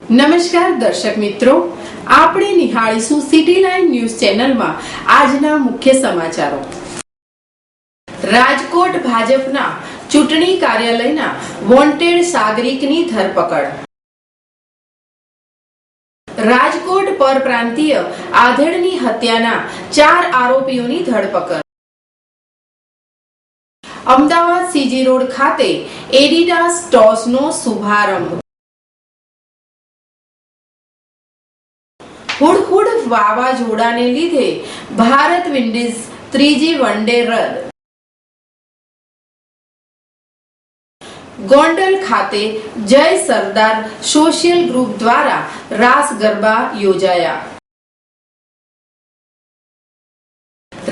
નમસ્કાર દર્શક મિત્રો, આપણે નિહાળીશું સિટી લાઈન ન્યૂઝ ચેનલમાં આજના મુખ્ય સમાચારો। રાજકોટ ભાજપના ચૂંટણી કાર્યાલયના વોન્ટેડ સાગરિકની ધરપકડ। રાજકોટ પરપ્રાંતીય આધેડની હત્યાના 4 આરોપીઓની ધરપકડ। અમદાવાદ સીજી રોડ ખાતે એડિડાસ સ્ટોર્સનો શુભારંભ। હુડહુડ વાવાઝોડાને લીધે ભારત વિન્ડીઝ ત્રીજી વનડે રદ। ગોંડલ ખાતે જય સરદાર સોશિયલ ગ્રુપ દ્વારા રાસ ગરબા યોજાયા।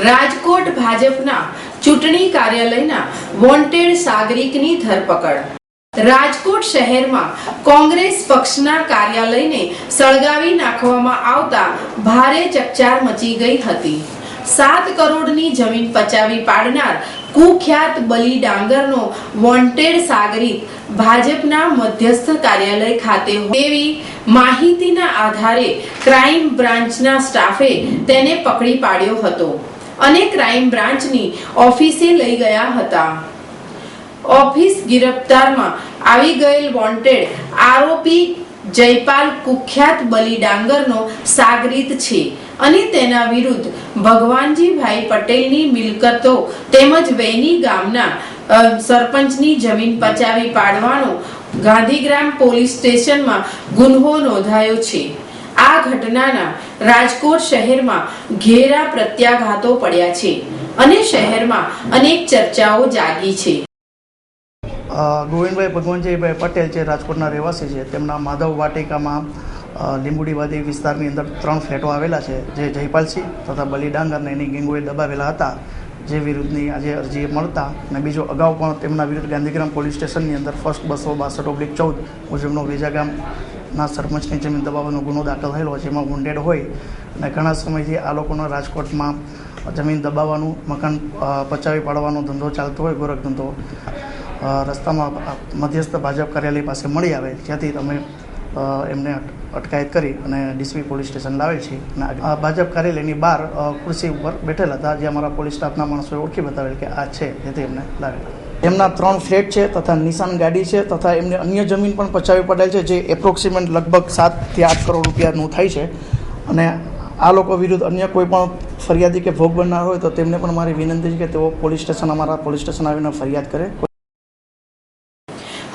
રાજકોટ ભાજપના ચૂંટણી કાર્યાલયના વોન્ટેડ સાગરિકની ધરપકડ। રાજકોટ શહેરમાં કોંગ્રેસ પક્ષના કાર્યાલયને સળગાવી નાખવામાં આવતા ભારે ચકચાર મચી ગઈ હતી। 7 કરોડની જમીન પચાવી પાડનાર કુખ્યાત બલી ડાંગરનો વોન્ટેડ સાગરિક ભાજપના મધ્યસ્થ કાર્યાલય ખાતે તેવી માહિતીના આધારે ક્રાઇમ બ્રાન્ચના સ્ટાફે તેને પકડી પાડ્યો હતો અને ક્રાઇમ બ્રાન્ચની ઓફિસે લઈ ગયા હતા। ઓફિસ ગિરફ્તારમાં આવી ગયેલ વોન્ટેડ આરોપી જયપાલ કુખ્યાત બલી ડાંગરનો સાગરીત છે અને તેના વિરુદ્ધ ભગવાનજીભાઈ પટેલની મિલકતો તેમજ વૈની ગામના સરપંચની જમીન પચાવી પાડવાનો ગાંધીગ્રામ પોલીસ સ્ટેશનમાં ગુન્હો નોંધાયો છે। આ ઘટનાના રાજકોટ શહેરમાં ઘેરા પ્રત્યાઘાતો પડ્યા છે અને શહેરમાં અનેક ચર્ચાઓ જાગી છે। ગોવિંદભાઈ ભગવાનજીભાઈ પટેલ જે રાજકોટના રહેવાસી છે, તેમના માધવ વાટિકામાં લીંબુડીવાદી વિસ્તારની અંદર 3 ફ્લેટો આવેલા છે, જે જયપાલસિંહ તથા બલી ડાંગરને એની ગેંગોએ દબાવેલા હતા, જે વિરુદ્ધની આજે અરજી મળતા અને બીજો અગાઉ પણ તેમના વિરુદ્ધ ગાંધીગ્રામ પોલીસ સ્ટેશનની અંદર ફર્સ્ટ 262/14 મુજબનો વેજા ગામના સરપંચની જમીન દબાવવાનો ગુનો દાખલ થયેલો, જેમાં વોન્ટેડ હોય અને ઘણા સમયથી આ લોકોનો રાજકોટમાં જમીન દબાવવાનું, મકાન પચાવી પાડવાનો ધંધો ચાલતો હોય, ગોરખ ધંધો રસ્તામાં મધ્યસ્થ ભાજપ કાર્યાલય પાસે મળી આવે, જ્યાંથી અમે એમને અટકાયત કરી અને ડીસપી પોલીસ સ્ટેશન લાવેલ છે અને ભાજપ કાર્યાલયની બહાર ખુરશી ઉપર બેઠેલા હતા, જે અમારા પોલીસ સ્ટાફના માણસોએ ઓળખી બતાવેલ કે આ છે, જેથી એમને લાવેલા। એમના 3 ફ્લેટ છે તથા નિશાન ગાડી છે તથા એમને અન્ય જમીન પણ પચાવી પડેલ છે, જે એપ્રોક્સિમેટ લગભગ 7 થી 8 કરોડ રૂપિયાનું થાય છે। અને આ લોકો વિરુદ્ધ અન્ય કોઈ પણ ફરિયાદી કે ભોગ બનનાર હોય તો તેમને પણ મારી વિનંતી છે કે તેઓ અમારા પોલીસ સ્ટેશન આવીને ફરિયાદ કરે।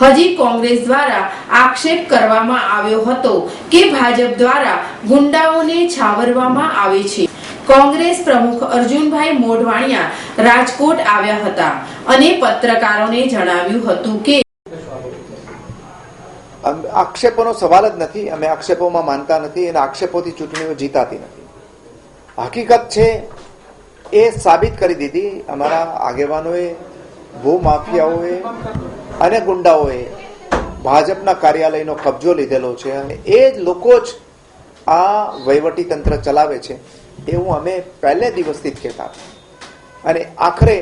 હજી કોંગ્રેસ દ્વારા આક્ષેપ કરવામાં આવ્યો હતો કે ભાજપ દ્વારા ગુંડાઓને છાવરવામાં આવે છે। કોંગ્રેસ પ્રમુખ અર્જુનભાઈ મોઢવાણિયા રાજકોટ આવ્યા હતા અને પત્રકારોને જણાવ્યું હતું કે આક્ષેપોનો સવાલ જ નથી, અમે આક્ષેપોમાં માનતા નથી અને આક્ષેપોથી ચૂંટણીઓ જીતાતી નથી। હકીકત છે એ સાબિત કરી દીધી અમારા આગેવાનોએ, ભૂમાફિયાઓએ અને ગુંડાઓએ ભાજપના કાર્યાલયનો કબજો લીધેલો છે અને એ જ લોકો જ આ વહીવટી તંત્ર ચલાવે છે એવું અમે પહેલે દિવસથી જ કહેતા અને આખરે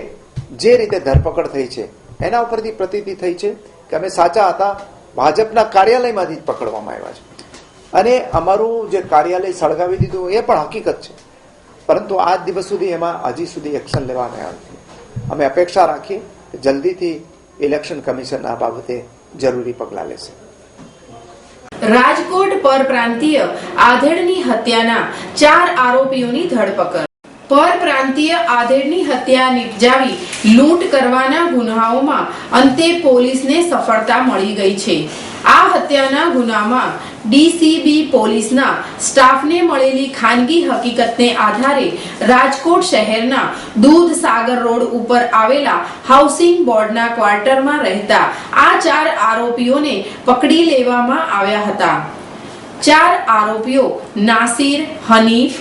જે રીતે ધરપકડ થઈ છે એના ઉપરથી પ્રતીતિ થઈ છે કે અમે સાચા હતા, ભાજપના કાર્યાલયમાંથી જ પકડવામાં આવ્યા છે અને અમારું જે કાર્યાલય સળગાવી દીધું એ પણ હકીકત છે, પરંતુ આજ દિવસ સુધી એમાં હજી સુધી એક્શન લેવામાં આવ્યું નથી। અમે અપેક્ષા રાખીએ કે જલ્દીથી ઇલેક્શન કમિશન આ બાબતે જરૂરી પગલાં લેશે। રાજકોટ પરપ્રાંતીય આધેડની હત્યાના 4 આરોપીઓની ધરપકડ। પરપ્રાંતીય આધેડની હત્યા નિપજાવી લૂંટ કરવાના ગુનાઓમાં અંતે પોલીસને સફળતા મળી ગઈ છે। આ હત્યાના ગુનામાં ડીસીબી પોલીસના સ્ટાફને મળેલી ખાનગી હકીકતને આધારે રાજકોટ શહેરના દૂધસાગર રોડ ઉપર આવેલા હાઉસિંગ બોર્ડના ક્વાર્ટરમાં રહેતા આ 4 આરોપીઓને પકડી લેવામાં આવ્યા હતા। 4 આરોપીઓ નાસિર, હનીફ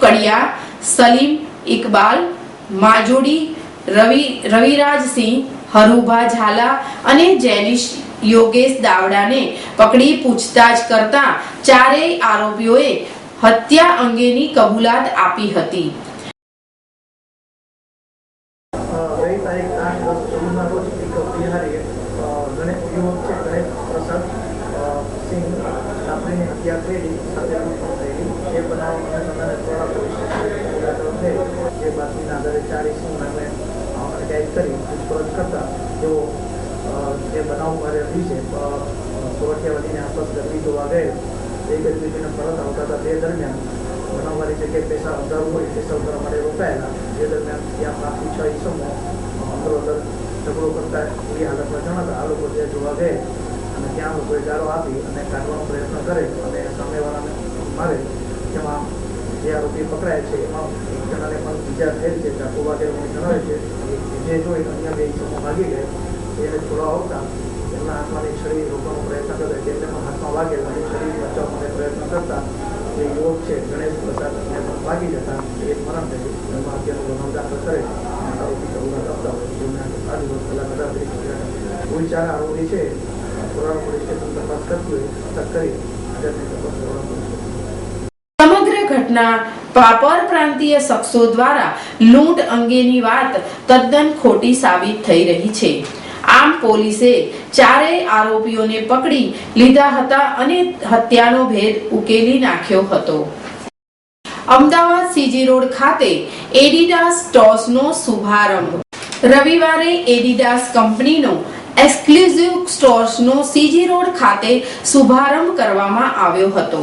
કડિયા, સલીમ ઇકબાલ, માજુડી, રવિરાજસિંહ, હરુભા ઝાલા અને જેનિશ યોગેશ દાવડાને પકડી પૂછતાછ કરતા 4 આરોપીઓએ હત્યા અંગેની કબૂલાત આપી હતી। ભાઈની હત્યા થયેલી સાથે લૂંટફાટ થયેલી એ બનાવ અને તમારે થોડા પોલીસ સ્ટેશન જે બાતમીના આધારે 4 ઇસમોને અમે અટકાયત કરી પૂછપરછ કરતા તેઓ જે બનાવ બહાર છે સોરઠિયાવાડીની આસપાસ ગરબી જોવા ગયે એ ગરબીને પરત આવતા હતા તે દરમિયાન બનાવવાળી જગ્યાએ પૈસા અવધારું હોય પૈસા ઉતારવા માટે રોકાયેલા જે દરમિયાન ત્યાં 5 થી 6 ઇસમો અંદરો ઝઘડો કરતા એવી હાલતમાં જણાતા આ લોકો જે જોવા ગયે અને ત્યાં લોકોએ ગાળો આપી અને કાઢવાનો પ્રયત્ન કરે અને સામેવાળાને મારે તેમાં જે આરોપી પકડાય છે એમાં એક જણાને પણ બીજા થયેલ છે ચાકુ વાગેલું જણાવે છે જે જોઈ અન્ય 2 ઇસમો ભાગી ગયે એને છોડવા આવતા એમના હાથમાં એક છરી રોકવાનો પ્રયત્ન કરે છે તેમના હાથમાં વાગેલા અને છરી બચાવવા માટે પ્રયત્ન કરતા જે યુવક છે ગણેશ પ્રસાદ ભાગી જતા એ મરણ થયું એમાં અત્યારનો ગુનો દાખલ કરે આરોપી ચૌદા કરતા હોય જેમને આ દિવસ પહેલા કદાચ કોઈ 4 આરોપી છે કોરાળ પોલીસ સ્ટેશન તપાસ કરતી હોય અટક કરી આગળની તપાસ કરવાનું છે. સમગ્ર ઘટના પરપ્રાંતીય શખ્સો દ્વારા લૂંટ અંગેની વાત તદ્દન ખોટી સાબિત થઈ રહી છે. આમ પોલીસે 4 આરોપીઓને પકડી લીધા હતા અને હત્યાનો ભેદ ઉકેલી નાખ્યો હતો. અમદાવાદ સીજી રોડ ખાતે એડિડાસ સ્ટોર્સનો શુભારંભ. રવિવારે એડિડાસ કંપનીનો એક્સક્લુઝિવ સ્ટોર્સનો સીજી રોડ ખાતે શુભારંભ કરવામાં આવ્યો હતો.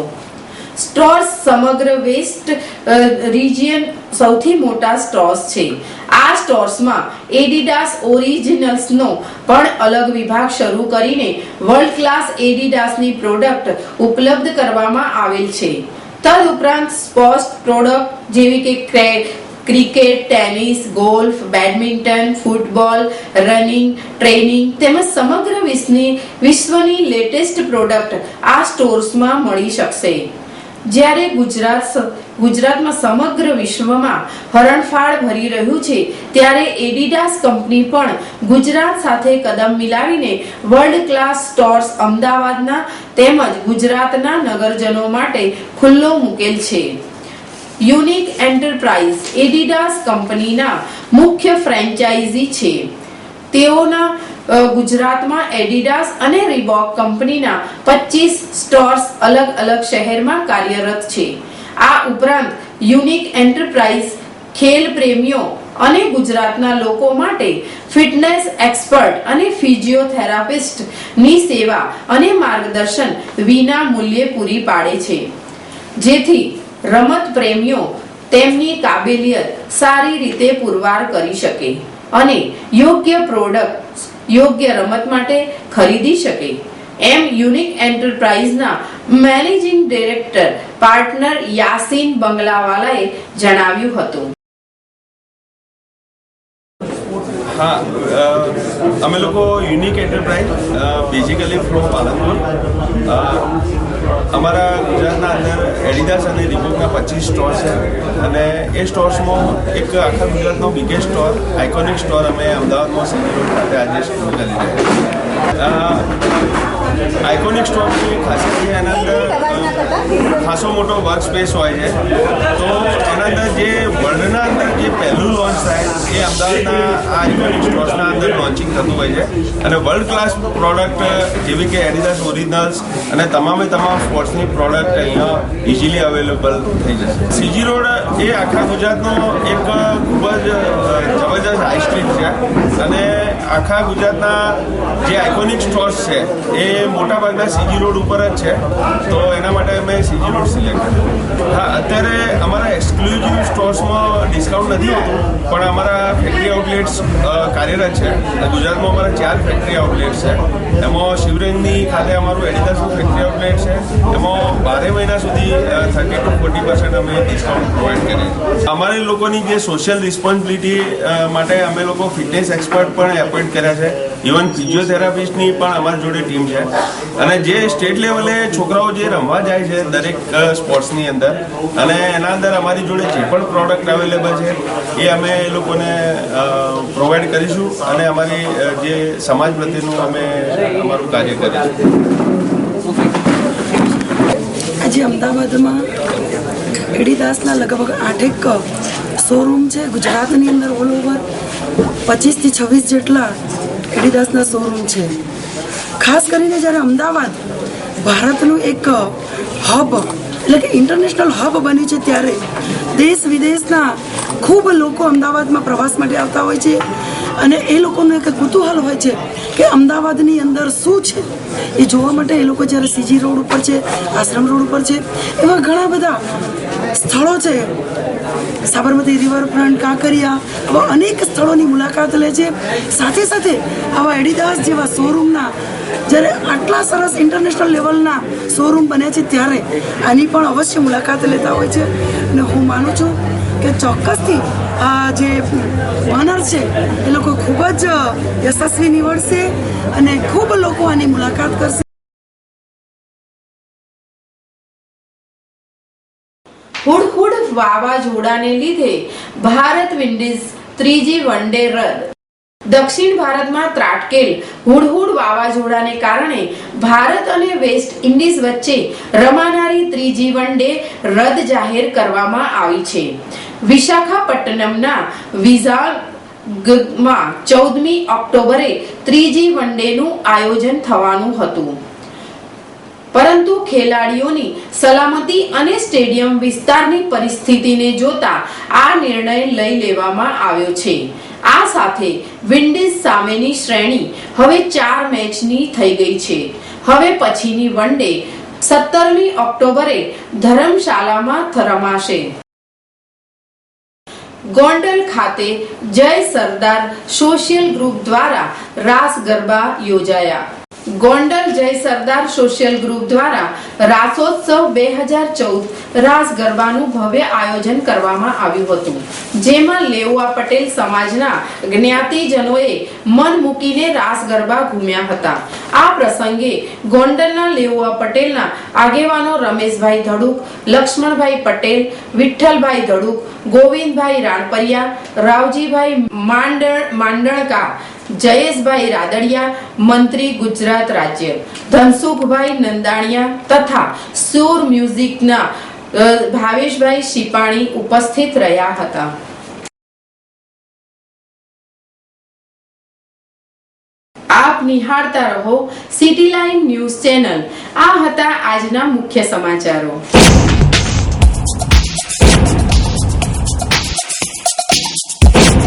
સ્ટોર્સ સમગ્ર વેસ્ટ રિજિયન સૌથી મોટા સ્ટોર્સ છે. આ સ્ટોર્સમાં એડિડાસ ઓરિજિનલ્સનો પણ અલગ વિભાગ શરૂ કરીને વર્લ્ડ ક્લાસ એડિડાસની પ્રોડક્ટ ઉપલબ્ધ કરવામાં આવેલ છે. તદુપરાંત સ્પોર્ટ્સ પ્રોડક્ટ જેવી કે cricket, tennis, golf, badminton, football, running, training તેમજ સમગ્ર વિશ્વની લેટેસ્ટ પ્રોડક્ટ આ સ્ટોર્સમાં મળી શકશે. જ્યારે ગુજરાતમાં સમગ્ર વિશ્વમાં હરણફાળ ભરી રહ્યું છે ત્યારે એડિડાસ કંપની પણ ગુજરાત સાથે કદમ મિલાવીને વર્લ્ડ ક્લાસ સ્ટોર્સ અમદાવાદના તેમજ ગુજરાતના નગરજનો માટે ખુલ્લો મૂકેલ છે. યુનિક એન્ટરપ્રાઇઝ એડિડાસ કંપનીના મુખ્ય ફ્રેન્ચાઇઝી છે. તેઓના ગુજરાતમાં એડિડાસ અને રીબોક કંપનીના 25 સ્ટોર્સ અલગ અલગ શહેરમાં કાર્યરત છે. આ ઉપરાંત યુનિક એન્ટરપ્રાઇઝ ખેલ પ્રેમીઓ અને ગુજરાતના લોકો માટે ફિટનેસ એક્સપર્ટ અને ફિઝિયોથેરાપિસ્ટ ની સેવા અને માર્ગદર્શન વિના મૂલ્યે પૂરી પાડે છે, જેથી રમત પ્રેમીઓ તેમની કાબેલિયત સારી રીતે પુરવાર કરી શકે અને યોગ્ય પ્રોડક્ટ યોગ્ય રમત માટે ખરીદી શકે એમ યુનિક એન્ટરપ્રાઇઝના મેનેજિંગ ડિરેક્ટર પાર્ટનર યાસીન બંગલાવાલાએ જણાવ્યું હતું. હા, અમે લોકો unique enterprise basically from Palanpur. અમારા ગુજરાતના અંદર એડિડાસ અને રીબોકના 25 સ્ટોર છે અને એ સ્ટોર્સમાં એક આખા ગુજરાતનો બિગેસ્ટ સ્ટોર આઇકોનિક સ્ટોર અમે અમદાવાદમાં સીજી રોડ ખાતે આજે શરૂ કરી રહ્યા. આઇકોનિક સ્ટોરની ખાસિયત છે એના અંદર ખાસો મોટો વર્ક સ્પેસ હોય છે. તો એના અંદર જે વર્લ્ડના અંદર જે પહેલું લોન્ચ થાય એ અમદાવાદના આ આઇકોનિક સ્ટોર્સના અંદર લોન્ચિંગ થતું હોય છે અને વર્લ્ડ ક્લાસ પ્રોડક્ટ જેવી કે એડિડાસ ઓરિજિનલ્સ અને તમામ સ્પોર્ટ્સની પ્રોડક્ટ અહીંયા ઇઝીલી અવેલેબલ થઈ જશે. સીજી રોડ એ આખા ગુજરાતનો એક ખૂબ જ જબરજસ્ત હાઈ સ્ટ્રીટ છે અને આખા ગુજરાતના જે આઇકોનિક સ્ટોર્સ છે એ મોટાભાગના સીજી રોડ ઉપર જ છે. તો એના માટે અમે સીજી રોડ સિલેક્ટ કર્યું. હા, અત્યારે અમારા એક્સક્લુઝિવ સ્ટોર્સમાં ડિસ્કાઉન્ટ નથી હોતું પણ અમારા ફેક્ટરી આઉટલેટ્સ કાર્યરત છે. ગુજરાતમાં અમારા 4 ફેક્ટરી આઉટલેટ્સ છે. એમાં શિવરંગની ખાતે અમારું એડિડાસનું ફેક્ટરી આઉટલેટ છે. એમાં 12 મહિના સુધી 30 to 40% અમે ડિસ્કાઉન્ટ પ્રોવાઈડ કરીએ છીએ. અમારે લોકોની જે સોશિયલ રિસ્પોન્સિબિલિટી માટે અમે લોકો ફિટનેસ એક્સપર્ટ પણ એપોઇન્ટ કર્યા છે. ઇવન ફિઝિયોથેરાપિસ્ટની પણ અમારી જોડે ટીમ છે અને જે સ્ટેટ લેવલે છોકરાઓ જે રમવા જાય છે દરેક સ્પોર્ટ્સની અંદર અને એના અંદર અમારી જોડે જે પણ પ્રોડક્ટ અવેલેબલ છે એ અમે એ લોકોને પ્રોવાઈડ કરીશું અને અમારી જે સમાજ પ્રત્યેનું અમે અમારું કાર્ય કરીશું. આજે અમદાવાદમાં એડિડાસના લગભગ 8 શોરૂમ છે. ગુજરાતની અંદર ઓલ ઓવર 25 થી 26 જેટલા એડિડાસના શોરૂમ છે. ખાસ કરીને જ્યારે અમદાવાદ ભારતનું એક હબ એટલે કે ઇન્ટરનેશનલ હબ બન્યું છે, ત્યારે દેશ વિદેશના ખૂબ લોકો અમદાવાદમાં પ્રવાસ માટે આવતા હોય છે અને એ લોકોનું એક કુતૂહલ હોય છે કે અમદાવાદની અંદર શું છે એ જોવા માટે એ લોકો જ્યારે સીજી રોડ ઉપર છે, આશ્રમ રોડ ઉપર છે, એવા ઘણા બધા સ્થળો છે, સાબરમતી રિવરફ્રન્ટ, કાંકરિયા, આવા અનેક સ્થળોની મુલાકાત લે છે. સાથે સાથે આવા એડિડાસ જેવા શોરૂમના જ્યારે આટલા સરસ ઇન્ટરનેશનલ લેવલના શોરૂમ બન્યા છે ત્યારે આની પણ અવશ્ય મુલાકાત લેતા હોય છે. અને હું માનું છું કે ચોક્કસથી આ જે ઓનર છે એ લોકો ખૂબ જ યશસ્વી નીવડશે અને ખૂબ લોકો આની મુલાકાત કરશે. હુડહુડ વાવાઝોડાને લીધે ભારત વિન્ડીઝ 3G વનડે રદ. દક્ષિણ ભારતમાં ત્રાટકેલ હુડહુડ વાવાઝોડાને કારણે ભારત અને વેસ્ટ ઇન્ડિઝ વચ્ચે રમાનારી 3G વનડે રદ જાહેર કરવામાં આવી છે. વિશાખાપટ્ટનમના વિઝાગમાં 14મી ઓક્ટોબરે 3G વનડેનું આયોજન થવાનું હતું, પરંતુ ખેલાડીઓની સલામતી અને સ્ટેડિયમ વિસ્તારની પરિસ્થિતિને જોતા આ નિર્ણય લઈ લેવામાં આવ્યો છે. આ સાથે વિન્ડીઝ સામેની શ્રેણી હવે 4 મેચની થઈ ગઈ છે. હવે પછીની વનડે 17મી ઓક્ટોબરે ધર્મશાલામાં રમાશે. ગોંડલ ખાતે જય સરદાર સોશિયલ ગ્રુપ દ્વારા રાસ ગરબા યોજાયા. ગોંડલ જય સરદાર સોશિયલ ગ્રુપ દ્વારા રાસોત્સવ 2014 રાસ ગરબાનું ભવ્ય આયોજન કરવામાં આવ્યું હતું, જેમાં લેઉવા પટેલ સમાજના જ્ઞાતિજનોએ મન મૂકીને રાસ ગરબા ઘૂમ્યા હતા. આ પ્રસંગે ગોંડલના લેઉવા પટેલના આગેવાનો રમેશભાઈ ધડુક, લક્ષ્મણભાઈ પટેલ, વિઠ્ઠલભાઈ ધડુક, ગોવિંદભાઈ રાણપરિયા, રાવજીભાઈ માંડણકા, જયેશભાઈ રાદડિયા, મંત્રી ગુજરાત રાજ્ય, ધનસુખભાઈ નંદાણીયા તથા સુર મ્યુઝિકના ભાવેશભાઈ શિપાણી ઉપસ્થિત રહ્યા હતા. આપ નિહાળતા રહો સિટી લાઇન ન્યૂઝ ચેનલ. આ હતા આજના મુખ્ય સમાચારો.